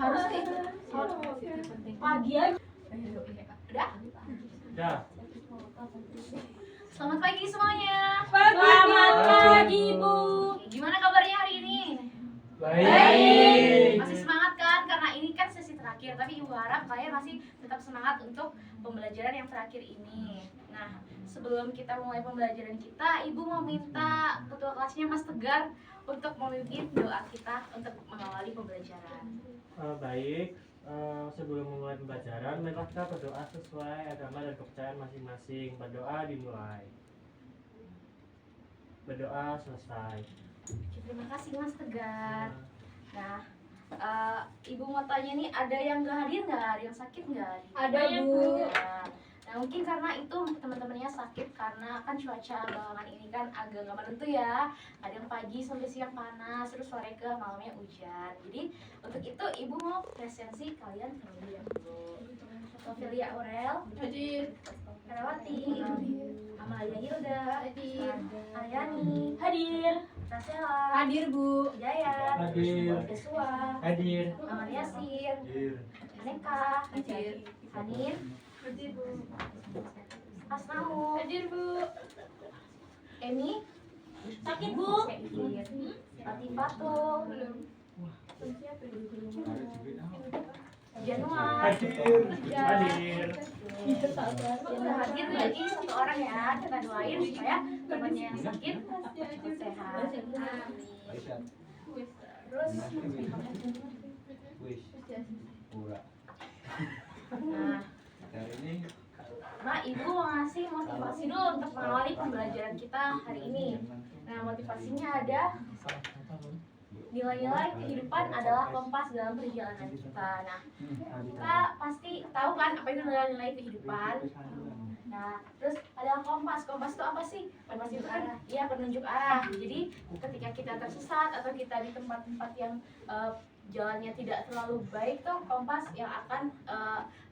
harus pagi aja. Udah. Selamat pagi semuanya. Selamat pagi, Bu. Gimana kabarnya hari ini? Baik. Masih semangat kan? Karena ini kan sesi terakhir, tapi Ibu harap kalian masih tetap semangat untuk pembelajaran yang terakhir ini. Nah, sebelum kita mulai pembelajaran kita, Ibu mau minta ketua kelasnya Mas Tegar untuk memimpin doa kita untuk mengawali pembelajaran. Baik. Sebelum memulai pembelajaran, marilah kita berdoa sesuai agama dan kepercayaan masing-masing. Berdoa dimulai. Berdoa selesai. Terima kasih Mas Tegar. Nah, Ibu mau tanya nih, ada yang nggak hadir nggak? Ada yang sakit nggak? Ada, Bu. Nah, mungkin karena itu teman-temannya sakit karena kan cuaca belakangan ini kan agak nggak menentu ya. Ada yang pagi sampai siang panas, terus sore ke malamnya hujan. Jadi untuk itu Ibu mau presensi kalian terlebih dahulu. Sofia Aurel, Hadir. Herawati, Amalia Hilda, Hadir. Aryani, Hadir. Rasela, Hadir, Bu. Jaya, Hadir. Yesua, Hadir. Aman Yasir, Aneka, Hadir. Hanin, Hadir, Bu. Asnamu, Hadir, Bu. Emi, Sakit, Bu. Patipato, Janua, Hadir. Hadir. yang udah hadir lagi satu orang ya, kita doain supaya temannya yang sakit cepat sehat. Terus, nah Ibu mau ngasih motivasi dulu untuk mengawali pembelajaran kita hari ini. Nah, motivasinya ada nilai-nilai kehidupan adalah kompas dalam perjalanan kita. Nah, kita pasti tahu kan apa itu nilai-nilai kehidupan. Nah, terus ada kompas. Kompas itu apa sih? Kompas itu kan ya penunjuk arah. Jadi ketika kita tersesat atau kita di tempat-tempat yang jalannya tidak terlalu baik tuh kompas yang akan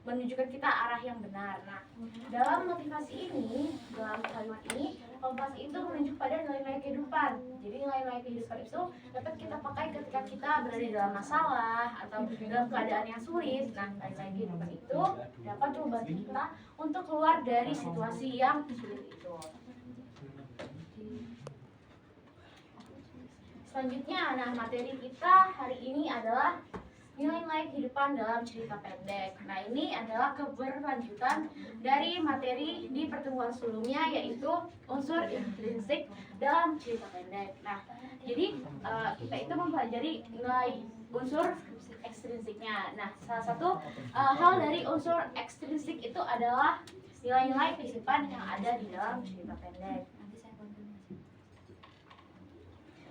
menunjukkan kita arah yang benar. Nah, dalam motivasi ini, dalam kalimat ini, kompas itu menunjuk pada nilai-nilai kehidupan. Jadi nilai-nilai kehidupan itu dapat kita pakai ketika kita berada dalam masalah atau dalam keadaan yang sulit. Nah, nilai-nilai kehidupan itu dapat membantu kita untuk keluar dari situasi yang sulit itu. Selanjutnya, nah materi kita hari ini adalah nilai-nilai kehidupan dalam cerita pendek. Nah, ini adalah keberlanjutan dari materi di pertemuan sebelumnya, yaitu unsur intrinsik dalam cerita pendek. Nah, jadi kita itu mempelajari nilai unsur ekstrinsiknya. Nah, salah satu hal dari unsur ekstrinsik itu adalah nilai-nilai kehidupan yang ada di dalam cerita pendek.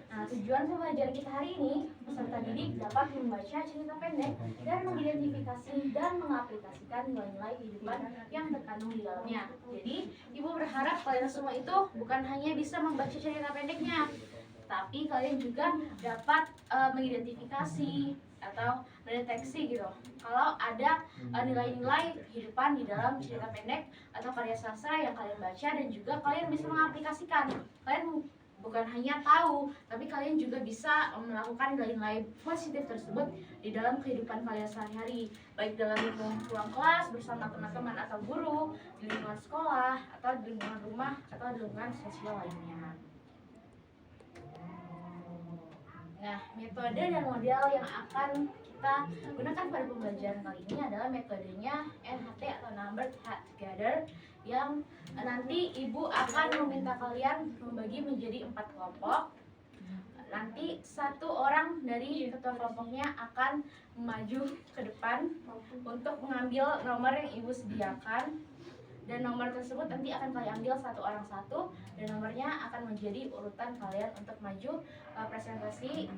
Nah, tujuan pembelajaran kita hari ini, peserta didik dapat membaca cerita pendek dan mengidentifikasi dan mengaplikasikan nilai-nilai kehidupan yang terkandung di dalamnya. Jadi, Ibu berharap kalian semua itu bukan hanya bisa membaca cerita pendeknya, tapi kalian juga dapat mengidentifikasi atau mendeteksi gitu kalau ada nilai-nilai kehidupan di dalam cerita pendek atau karya sastra yang kalian baca, dan juga kalian bisa mengaplikasikan. Kalian bukan hanya tahu, tapi kalian juga bisa melakukan nilai-nilai positif tersebut di dalam kehidupan kalian sehari-hari, baik dalam lingkungan ruang kelas bersama teman-teman atau guru, di lingkungan sekolah, atau di lingkungan rumah, atau di lingkungan sosial lainnya. Nah, metode dan model yang akan kita gunakan pada pembelajaran kali ini adalah metodenya NHT atau Numbered Hat Together, yang nanti Ibu akan meminta kalian membagi menjadi 4 kelompok. Nanti satu orang dari ketua kelompoknya akan maju ke depan untuk mengambil nomor yang Ibu sediakan, dan nomor tersebut nanti akan kalian ambil satu orang satu, dan nomornya akan menjadi urutan kalian untuk maju presentasi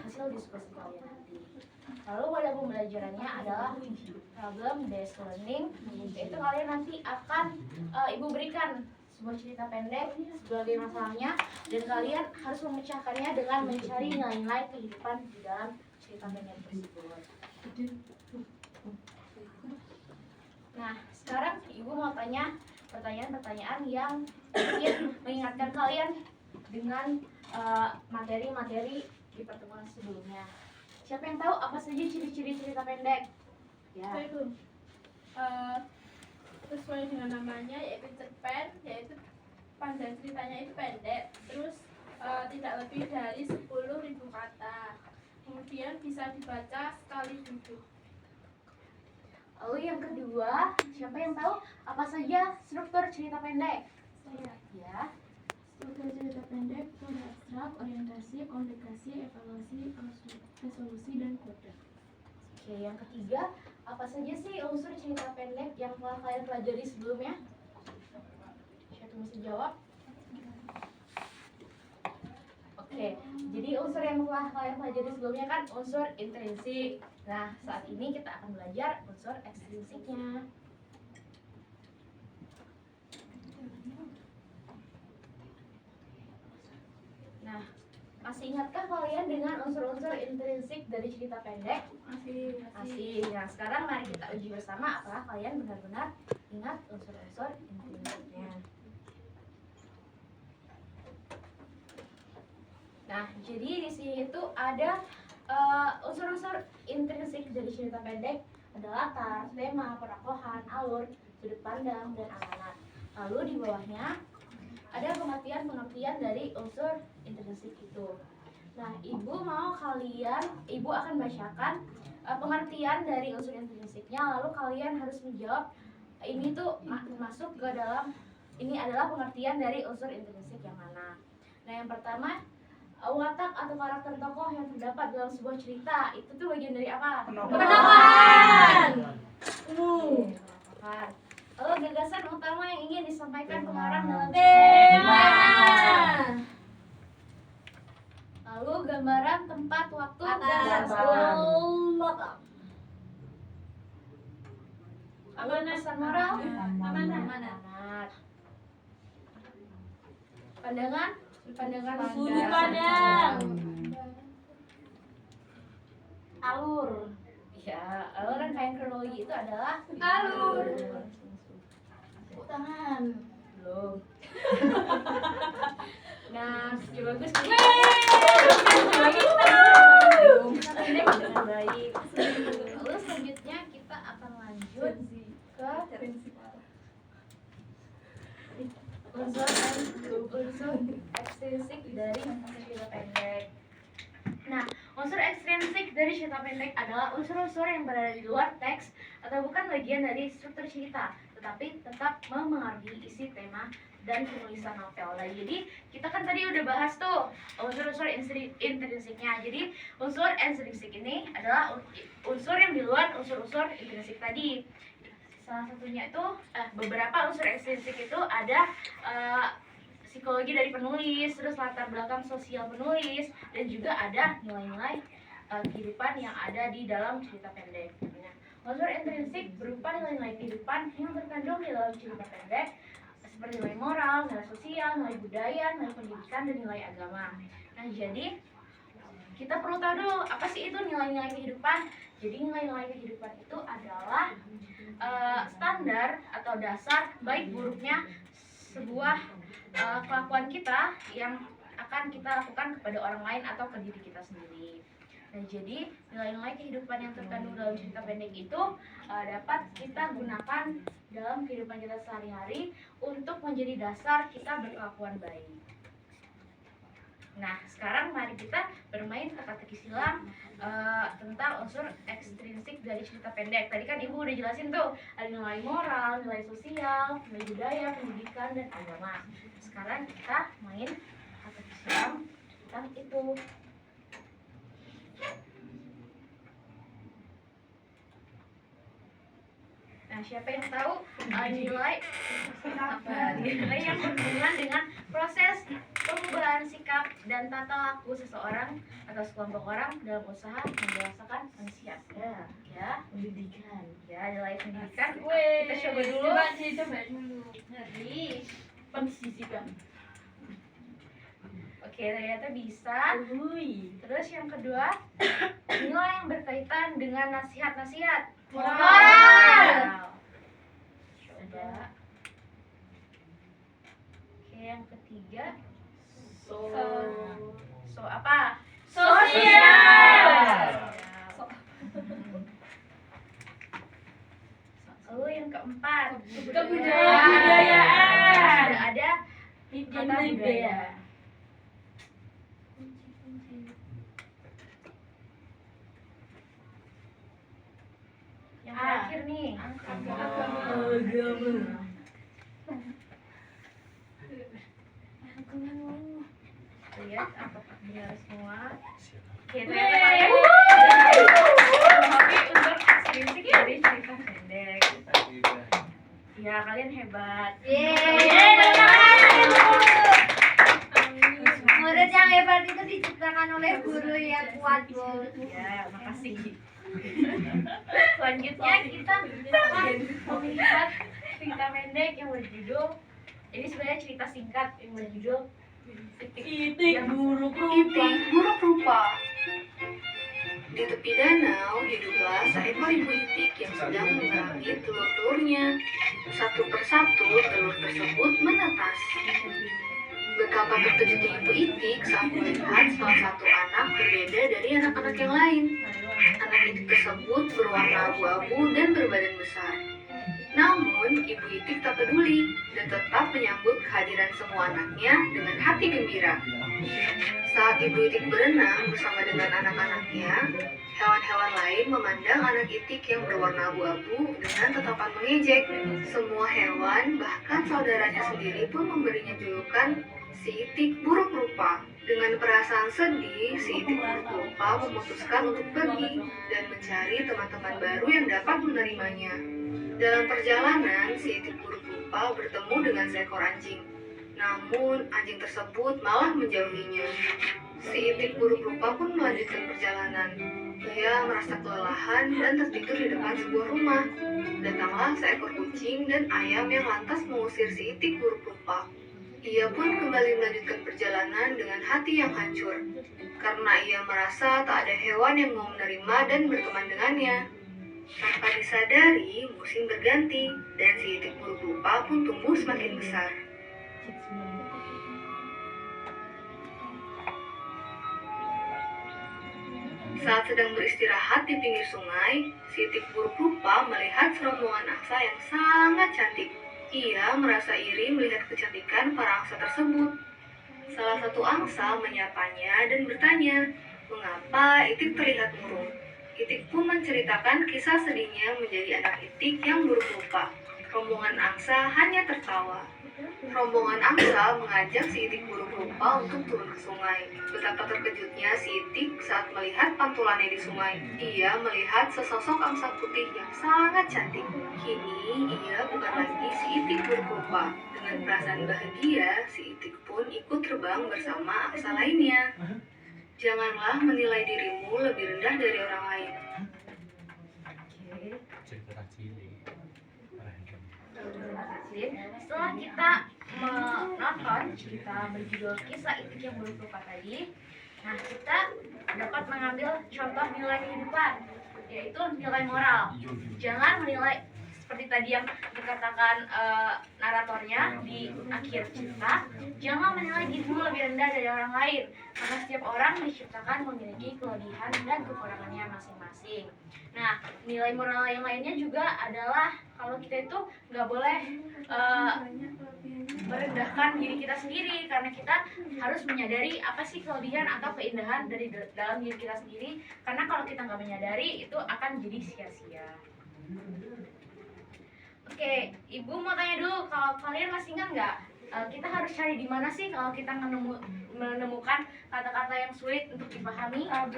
hasil diskusi kalian nanti. Lalu pada pembelajarannya adalah problem based learning, yaitu kalian nanti akan Ibu berikan sebuah cerita pendek sebagai masalahnya, dan kalian harus memecahkannya dengan mencari nilai-nilai kehidupan di dalam cerita pendek tersebut. Nah, sekarang Ibu mau tanya pertanyaan-pertanyaan yang mungkin mengingatkan kalian dengan materi-materi di pertemuan sebelumnya. Siapa yang tahu apa saja ciri-ciri cerita cerita pendek? Ya. Oke, Bu. Sesuai dengan namanya yaitu cerpen, yaitu panjang ceritanya itu pendek, terus tidak lebih dari 10.000 kata. Kemudian bisa dibaca sekali duduk. Lalu yang kedua, siapa yang tahu apa saja struktur cerita pendek? Saya. Ya. Struktur cerita pendek, teori abstrak, orientasi, komplikasi, evaluasi, resolusi, dan kode. Oke, yang ketiga, apa saja sih unsur cerita pendek yang telah kalian pelajari sebelumnya? Siapa yang bisa jawab? Oke, jadi unsur yang telah kalian pelajari sebelumnya kan unsur intrinsik. Nah, saat ini kita akan belajar unsur ekstrinsiknya. Nah, masih ingatkah kalian dengan unsur-unsur intrinsik dari cerita pendek? Masih. Nah, sekarang mari kita uji bersama apakah kalian benar-benar ingat unsur-unsur intrinsiknya. Nah, jadi di sini itu ada unsur-unsur intrinsik dari cerita pendek adalah latar, tema, perakohan, alur, sudut pandang, dan amanat. Lalu di bawahnya ada pengertian-pengertian dari unsur intrinsik itu. Nah, ibu akan bacakan pengertian dari unsur intrinsiknya, lalu kalian harus menjawab ini tuh masuk ke dalam, ini adalah pengertian dari unsur intrinsik yang mana. Nah, yang pertama, watak atau karakter tokoh yang terdapat dalam sebuah cerita itu tuh bagian dari apa? Penokohan. Penokohan. Lalu gagasan utama yang ingin disampaikan pengarang dalam Tema. Lalu gambaran tempat, waktu, dan Atas. sasaran. Amanat. Pesan moral. Amanat. Pandangan. Sudut pandang. Alur. Ya, alur rangkaian kronologi itu adalah Alur. Tangan. Belum. Nah, sejauh bagus. Belum. Pendek dengan baik. Lalu selanjutnya kita akan lanjut ke unsur ekstrinsik dari cerita pendek. Nah, unsur ekstrinsik dari cerita pendek adalah unsur-unsur yang berada di luar teks atau bukan bagian dari struktur cerita, tetapi tetap memengaruhi isi tema dan penulisan novel. Nah, jadi kita kan tadi udah bahas tuh unsur-unsur intrinsiknya. Jadi unsur ekstrinsik ini adalah unsur yang di luar unsur-unsur intrinsik tadi. Salah satunya itu beberapa unsur ekstrinsik itu ada psikologi dari penulis, terus latar belakang sosial penulis, dan juga ada nilai-nilai kehidupan yang ada di dalam cerita pendek. Nah, unsur intrinsik berupa nilai-nilai kehidupan yang terkandung di dalam cerita pendek, seperti nilai moral, nilai sosial, nilai budaya, nilai pendidikan, dan nilai agama. Nah, jadi kita perlu tahu dulu apa sih itu nilai-nilai kehidupan. Jadi nilai-nilai kehidupan itu adalah standar atau dasar baik buruknya sebuah kelakuan kita yang akan kita lakukan kepada orang lain atau ke diri kita sendiri. Nah, jadi nilai-nilai kehidupan yang terkandung dalam cerita pendek itu dapat kita gunakan dalam kehidupan kita sehari-hari untuk menjadi dasar kita berkelakuan baik. Nah, sekarang mari kita bermain teka-teki silang tentang unsur ekstrinsik dari cerita pendek. Tadi kan Ibu udah jelasin tuh, ada nilai moral, nilai sosial, nilai budaya, pendidikan, dan agama. Sekarang kita main teka-teki silang tentang itu. Nah, siapa yang tahu nilai yang berhubungan dengan proses perubahan sikap dan tata laku seseorang atau sekelompok orang dalam usaha mendewasaan manusia? Ya, pendidikan. Ya, nilai pendidikan. Kita coba dulu. Coba dulu. Jadi, pendidikan. Oke, ternyata bisa. Terus yang kedua, nilai yang berkaitan dengan nasihat-nasihat. Moral. Coba. Oke, yang ketiga, so apa? Sosial. keempat, Kebudayaan. Sudah ada kata budaya. Yang terakhir nih, lihat apakah benar semua. Oke, ternyata kalian hobi untuk eksplisit dari cerita pendek. Ya, kalian hebat. Murid yang hebat itu diciptakan oleh guru yang kuat, Bu. Ya, makasih. Selanjutnya kita akan melihat cerita pendek yang berjudul, ini sebenarnya cerita singkat yang berjudul Itik buruk Itik buruk rupa. Di tepi danau hiduplah seekor ibu itik yang sedang menyerangi telur-telurnya. Satu persatu telur tersebut menetas. Betapa terkejutnya ibu itik saat melihat salah satu anak berbeda dari anak-anak yang lain. Anak itik tersebut berwarna abu-abu dan berbadan besar. Namun, ibu itik tak peduli dan tetap menyambut kehadiran semua anaknya dengan hati gembira. Saat ibu itik berenang bersama dengan anak-anaknya, hewan-hewan lain memandang anak itik yang berwarna abu-abu dengan tatapan mengejek. Semua hewan, bahkan saudaranya sendiri pun memberinya julukan si itik buruk rupa. Dengan perasaan sedih, si itik buruk rupa memutuskan untuk pergi dan mencari teman-teman baru yang dapat menerimanya. Dalam perjalanan, si itik buruk rupa bertemu dengan seekor anjing. Namun, anjing tersebut malah menjauhinya. Si itik buruk rupa pun melanjutkan perjalanan. Ia merasa kelelahan dan tertidur di depan sebuah rumah. Datanglah seekor kucing dan ayam yang lantas mengusir si itik buruk rupa. Ia pun kembali melanjutkan perjalanan dengan hati yang hancur. Karena ia merasa tak ada hewan yang mau menerima dan berteman dengannya. Tanpa disadari, musim berganti, dan si itik buruk rupa pun tumbuh semakin besar. Saat sedang beristirahat di pinggir sungai, si itik buruk rupa melihat serombongan angsa yang sangat cantik. Ia merasa iri melihat kecantikan para angsa tersebut. Salah satu angsa menyapanya dan bertanya, "Mengapa itik terlihat murung?" Itik pun menceritakan kisah sedihnya menjadi anak itik yang buruk rupa. Rombongan angsa hanya tertawa. Rombongan angsa mengajak si itik buruk rupa untuk turun ke sungai. Betapa terkejutnya si itik saat melihat pantulannya di sungai. Ia melihat sesosok angsa putih yang sangat cantik. Kini ia bukan lagi si itik buruk rupa. Dengan perasaan bahagia, si itik pun ikut terbang bersama angsa lainnya. Janganlah menilai dirimu lebih rendah dari orang lain. Setelah kita menonton cerita berjudul Kisah Itik yang Buruk Rupa tadi, nah kita dapat mengambil contoh nilai kehidupan, yaitu nilai moral. Jangan menilai seperti tadi yang dikatakan naratornya di akhir cerita, jangan menilai dirimu lebih rendah dari orang lain, karena setiap orang diciptakan memiliki kelebihan dan kekurangannya masing-masing. Nah, nilai moral yang lainnya juga adalah kalau kita itu nggak boleh merendahkan diri kita sendiri, karena kita harus menyadari apa sih kelebihan atau keindahan dari dalam diri kita sendiri, karena kalau kita nggak menyadari itu akan jadi sia-sia. Oke, Ibu mau tanya dulu, kalau kalian masih ingat nggak kita harus cari di mana sih kalau kita menemukan kata-kata yang sulit untuk dipahami? Kita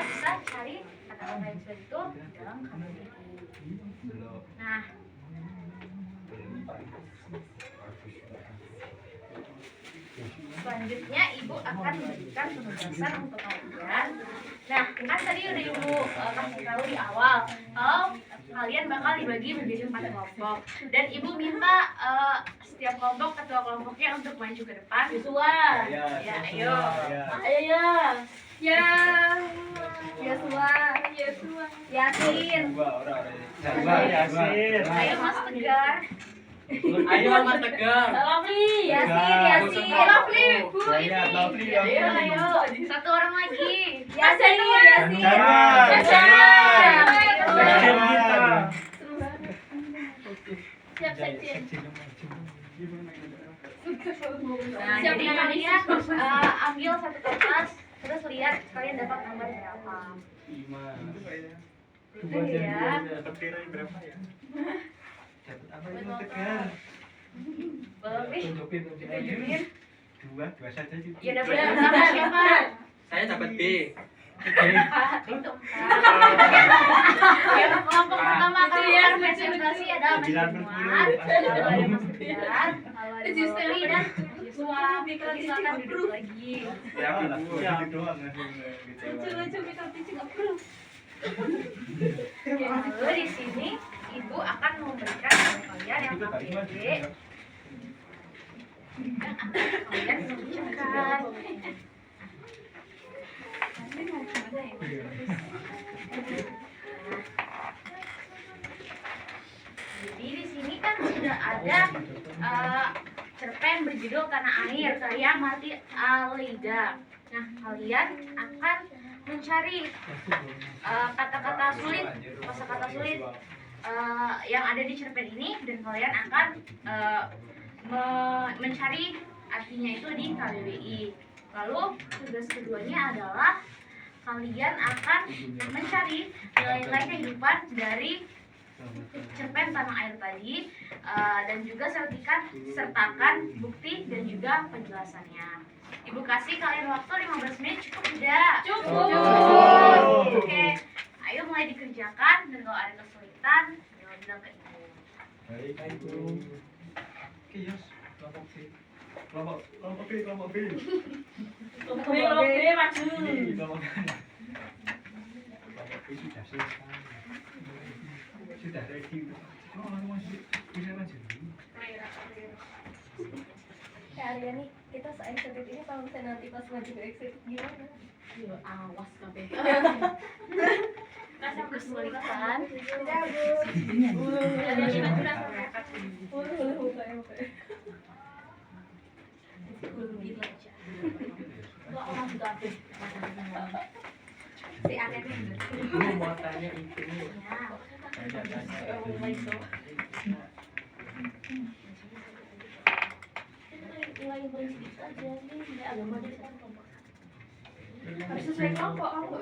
bisa cari kata-kata yang sulit itu di dalam KBBI. Nah, selanjutnya Ibu akan memberikan penugasan untuk kalian. Nah, kan tadi udah Ibu kasih tahu di awal kalau kalian bakal dibagi menjadi 4 kelompok, dan Ibu minta setiap kelompok ketua kelompoknya untuk maju ke depan. Visual. Ya, ayo. Ayo ya. Yasin. Yasin. Ayo Mas Tegar. Ayo Mas Tegar. Lovely. Yasin. Lovely. Ayo. Satu orang lagi. Yasin. Yasin kita. jadi kalian ambil satu kertas, terus lihat kalian dapat nomor berapa. 5. Iya. Dapat kira berapa ya? Dapat apa itu Tegar? Lebih. Tunjukin. Tunjukin. Dua saja sih. Ya dapat berapa siapa? Saya dapat B. Itu 4. Ya, kelompok pertama akan melakukan presentasi adalah Mas Irwan, lalu ada Mas Rian, lalu ada Mas Feli dan Yuswa. Silakan duduk lagi. Ya, gitu doang. Lalu di sini Ibu akan memberikan kepada kalian yang ABG dan akan kalian bacakan. Jadi di sini kan sudah ada cerpen berjudul Tanah Air karya Marty Almeida. Nah, kalian akan mencari kata-kata sulit, kosakata sulit yang ada di cerpen ini, dan kalian akan mencari artinya itu di KBBI. Lalu tugas keduanya adalah kalian akan mencari nilai-nilai kehidupan dari cerpen Tanah Air tadi, dan juga sertakan bukti dan juga penjelasannya. Ibu kasih kalian waktu 15 menit, cukup tidak? Cukup. Oke, ayo mulai dikerjakan, dan kalau ada kesulitan bilang ke ibu. Baik, Ibu. Oke, Yos. Kelompok B. Kelompok B. Kelompok B maju. Ini kelompok B sudah selesai. Sudah ready. Oh, masih bisa maju. Aryani, kita se-excited ini kalau misalnya nanti pas maju ke excited gimana? Yo awas kabeh. Rasa kesulitan. Tidak, Bu. Si aneh ini. Ibu mau tanya itu. Nilai yang paling sedikit aja nih, nilai agama dari sana kelompok. Harus sesuai kelompok kamu.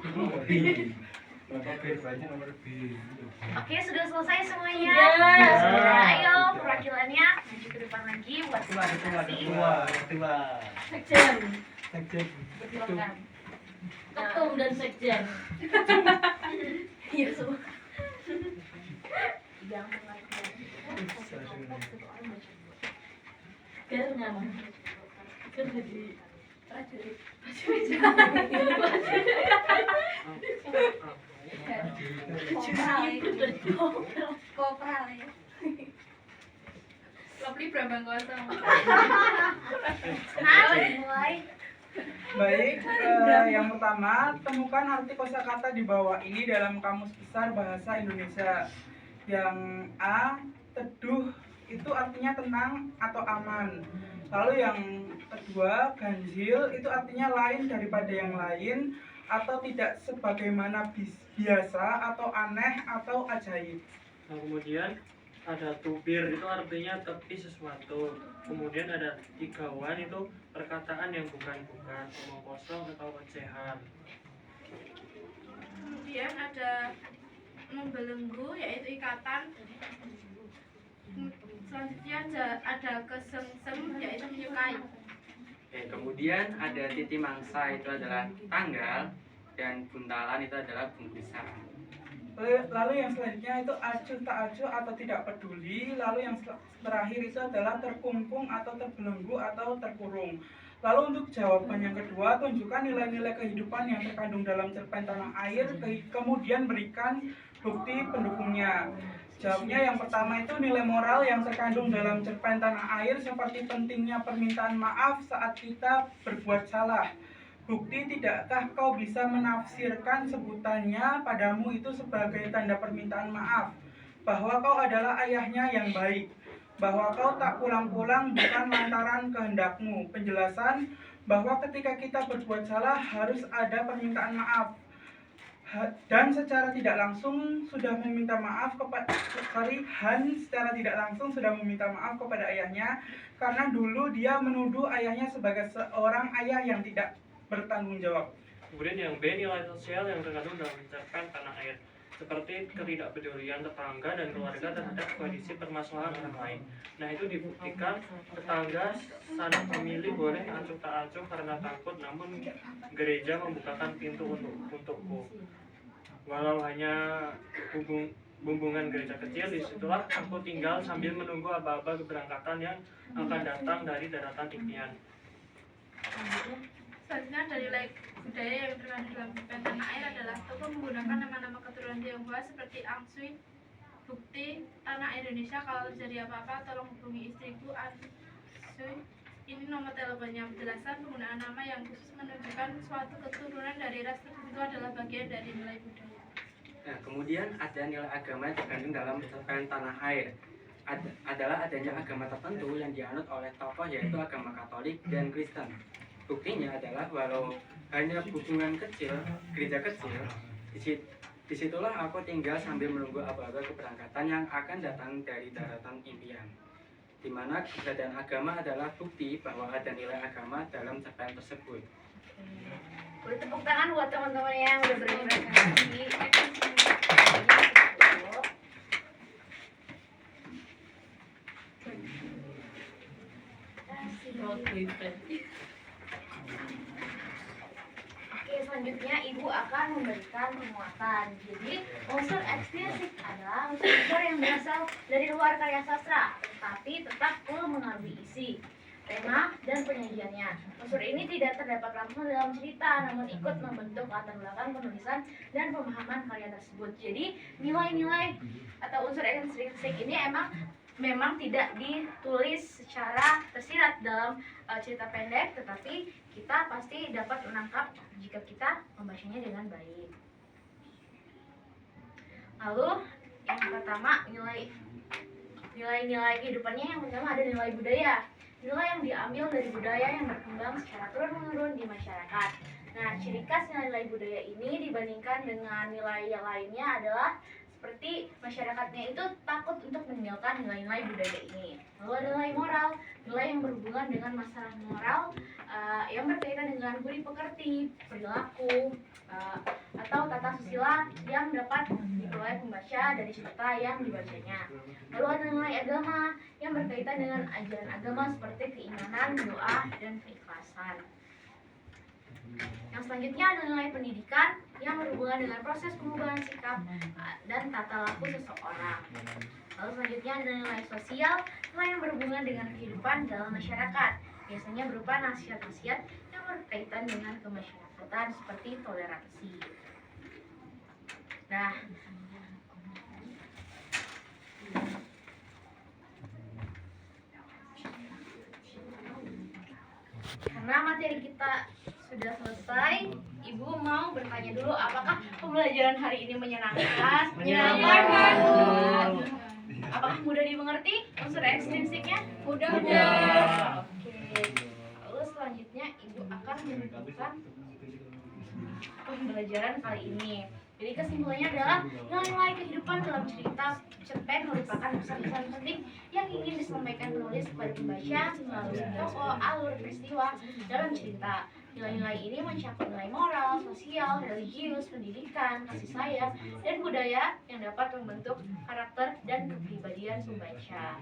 Kelompok B. Kelompok B berarti nomor B. Oke, sudah selesai semuanya. Sudah. Ayo perwakilannya maju ke depan lagi buat presentasi. Ketua. Sekjen. Sekjen. Silakan. Ketum dan sekjen. Iya semua. Jangan mengatur. Biar nyaman. Kan jadi Prajurit. Kopral ya. Lovely Brambang Kuasa. Nah, mulai. Baik, yang pertama, temukan arti kosakata di bawah ini dalam Kamus Besar Bahasa Indonesia. Yang A, teduh itu artinya tenang atau aman. Lalu yang kedua, ganjil itu artinya lain daripada yang lain atau tidak sebagaimana biasa atau aneh atau ajaib. Nah, kemudian ada tubir itu artinya tepi sesuatu. Kemudian ada tigawan itu perkataan yang bukan-bukan, omong kosong atau ocehan. Kemudian ada membelenggu, yaitu ikatan. Selanjutnya ada kesengsem, yaitu menyukai. Oke, kemudian ada titi mangsa itu adalah tanggal, dan buntalan itu adalah bungkusan. Lalu yang selanjutnya itu acuh tak acuh atau tidak peduli. Lalu yang terakhir itu adalah terkungkung atau terbelenggu atau terkurung. Lalu untuk jawaban yang kedua, tunjukkan nilai-nilai kehidupan yang terkandung dalam cerpen Tanah Air, kemudian berikan bukti pendukungnya. Jawabnya yang pertama itu nilai moral yang terkandung dalam cerpen Tanah Air seperti pentingnya permintaan maaf saat kita berbuat salah. Bukti, tidakkah kau bisa menafsirkan sebutannya padamu itu sebagai tanda permintaan maaf, bahwa kau adalah ayahnya yang baik, bahwa kau tak pulang-pulang bukan lantaran kehendakmu. Penjelasan bahwa ketika kita berbuat salah harus ada permintaan maaf. dan secara tidak langsung sudah meminta maaf kepada Han secara tidak langsung sudah meminta maaf kepada ayahnya karena dulu dia menuduh ayahnya sebagai seorang ayah yang tidak bertanggung jawab. Kemudian yang B, nilai sosial yang terkandung dalam cerpen Tanah Air, seperti ketidakpedulian tetangga dan keluarga terhadap kondisi permasalahan orang lain. Nah, itu dibuktikan tetangga sanak famili boleh acuh tak acuh karena takut, namun gereja membukakan pintu untukku. Walau hanya bumbungan gereja kecil, disitulah aku tinggal sambil menunggu aba-aba keberangkatan yang akan datang dari daratan impian. Selanjutnya dari nilai budaya yang terkandung dalam cerpen Tanah Air adalah tokoh menggunakan nama-nama keturunan Tionghoa seperti Ang Sui. Bukti Tanah Indonesia, kalau terjadi apa-apa tolong hubungi istriku Ang Sui. Ini nomor teleponnya. Penjelasan penggunaan nama yang khusus menunjukkan suatu keturunan dari ras tertentu adalah bagian dari nilai budaya. Nah, kemudian ada nilai agama yang terkandung dalam cerpen Tanah Air. Adalah adanya agama tertentu yang dianut oleh tokoh, yaitu agama Katolik dan Kristen. Buktinya adalah walau hanya hubungan kecil, gereja kecil, disitulah aku tinggal sambil menunggu aba-aba keberangkatan yang akan datang dari daratan impian. Di mana keberadaan agama adalah bukti bahwa ada nilai agama dalam cerpen tersebut. Boleh tepuk tangan buat teman-teman yang udah berprestasi. Oke, selanjutnya Ibu akan memberikan penguatan. Jadi, unsur ekstrinsik adalah unsur yang berasal dari luar karya sastra, tetapi tetap perlu mengandung isi, tema, dan penyajiannya. Unsur ini tidak terdapat langsung dalam cerita, namun ikut membentuk latar belakang penulisan dan pemahaman karya tersebut. Jadi, nilai-nilai atau unsur ekstrinsik ini memang tidak ditulis secara tersirat dalam cerita pendek, tetapi kita pasti dapat menangkap jika kita membacanya dengan baik. Lalu yang pertama, nilai-nilai kehidupannya. Yang pertama ada nilai budaya. Nilai yang diambil dari budaya yang berkembang secara turun-menurun di masyarakat. Nah, ciri khas nilai budaya ini dibandingkan dengan nilai yang lainnya adalah seperti masyarakatnya itu takut untuk meninggalkan nilai-nilai budaya ini. Lalu ada nilai moral, nilai yang berhubungan dengan masalah moral yang berkaitan dengan budi pekerti, perilaku, atau tata susila yang dapat diperoleh pembaca dari cerita yang dibacanya. Lalu ada nilai agama yang berkaitan dengan ajaran agama seperti keimanan, doa, dan keikhlasan. Yang selanjutnya ada nilai pendidikan yang berhubungan dengan proses perubahan sikap dan tata laku seseorang. Lalu selanjutnya ada nilai sosial, nilai yang berhubungan dengan kehidupan dalam masyarakat, biasanya berupa nasihat-nasihat yang berkaitan dengan kemasyarakatan seperti toleransi. Nah, karena materi kita sudah selesai, Ibu mau bertanya dulu, apakah pembelajaran hari ini menyenangkan? Menyenangkan. Apakah mudah dimengerti unsur ekstrinsiknya? Mudah. Oke. Lalu selanjutnya Ibu akan menunjukkan pembelajaran kali ini. Jadi kesimpulannya adalah nilai-nilai kehidupan dalam cerita cerpen merupakan pesan-pesan penting yang ingin disampaikan penulis kepada pembaca melalui tokoh, alur, peristiwa dalam cerita. Nilai-nilai ini mencakup nilai moral, sosial, religius, pendidikan, kasih sayang, dan budaya yang dapat membentuk karakter dan kepribadian pembaca.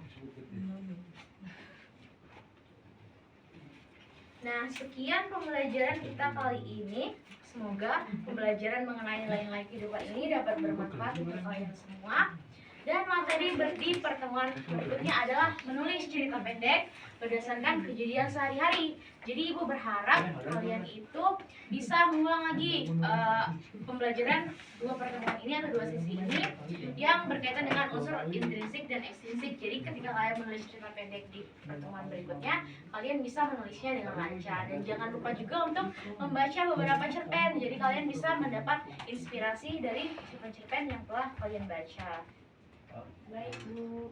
Nah, sekian pembelajaran kita kali ini. Semoga pembelajaran mengenai nilai-nilai kehidupan ini dapat bermanfaat untuk kalian semua. Dan materi di pertemuan berikutnya adalah menulis cerita pendek berdasarkan kejadian sehari-hari. Jadi Ibu berharap kalian itu bisa mengulang lagi pembelajaran dua pertemuan ini atau dua sesi ini yang berkaitan dengan unsur intrinsik dan ekstrinsik. Jadi ketika kalian menulis cerita pendek di pertemuan berikutnya, kalian bisa menulisnya dengan lancar. Dan jangan lupa juga untuk membaca beberapa cerpen. Jadi kalian bisa mendapat inspirasi dari cerpen-cerpen yang telah kalian baca. Baik, Bu.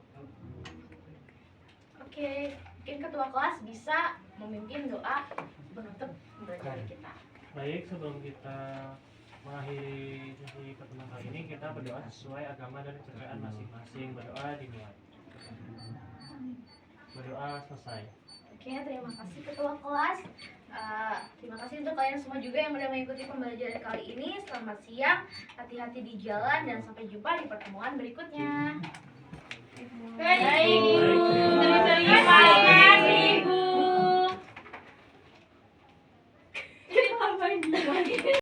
Oke, mungkin ketua kelas bisa memimpin doa penutup pembelajaran kita. Baik, sebelum kita mengakhiri kita berdoa sesuai agama dan kepercayaan masing-masing. Berdoa dimulai. Berdoa selesai. Oke, terima kasih ketua kelas. Terima kasih untuk kalian semua juga yang sudah mengikuti pembelajaran kali ini. Selamat siang, hati-hati di jalan dan sampai jumpa di pertemuan berikutnya. Baik.